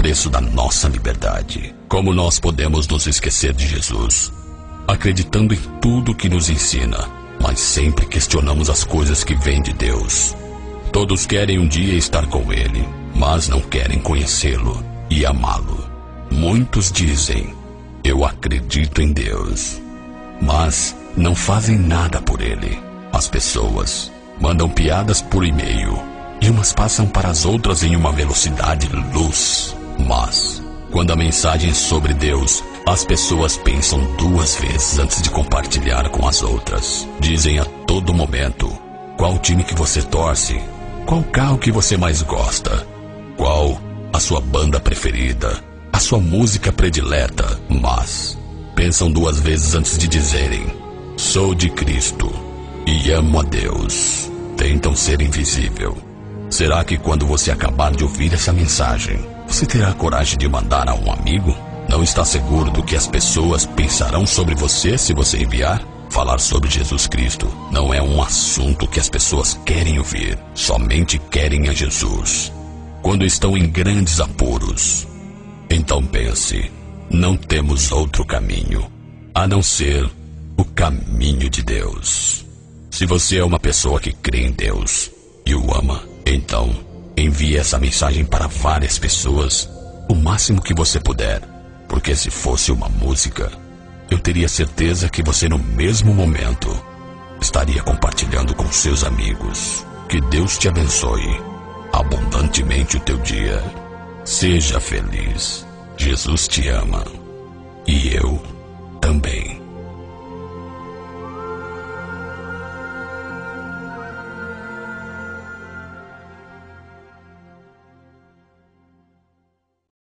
preço da nossa liberdade. Como nós podemos nos esquecer de Jesus? Acreditando em tudo que nos ensina, mas sempre questionamos as coisas que vêm de Deus. Todos querem um dia estar com Ele, mas não querem conhecê-lo e amá-lo. Muitos dizem: eu acredito em Deus, mas não fazem nada por Ele. As pessoas mandam piadas por e-mail e umas passam para as outras em uma velocidade luz. Mas, quando a mensagem é sobre Deus, as pessoas pensam duas vezes antes de compartilhar com as outras. Dizem a todo momento qual time que você torce, qual carro que você mais gosta, qual a sua banda preferida, a sua música predileta. Mas pensam duas vezes antes de dizerem: sou de Cristo e amo a Deus. Tentam ser invisível. Será que quando você acabar de ouvir essa mensagem, você terá coragem de mandar a um amigo? Não está seguro do que as pessoas pensarão sobre você se você enviar? Falar sobre Jesus Cristo não é um assunto que as pessoas querem ouvir. Somente querem a Jesus quando estão em grandes apuros. Então pense: não temos outro caminho a não ser o caminho de Deus. Se você é uma pessoa que crê em Deus e o ama, então envie essa mensagem para várias pessoas, o máximo que você puder, porque se fosse uma música, eu teria certeza que você no mesmo momento estaria compartilhando com seus amigos. Que Deus te abençoe abundantemente o teu dia. Seja feliz. Jesus te ama e eu também.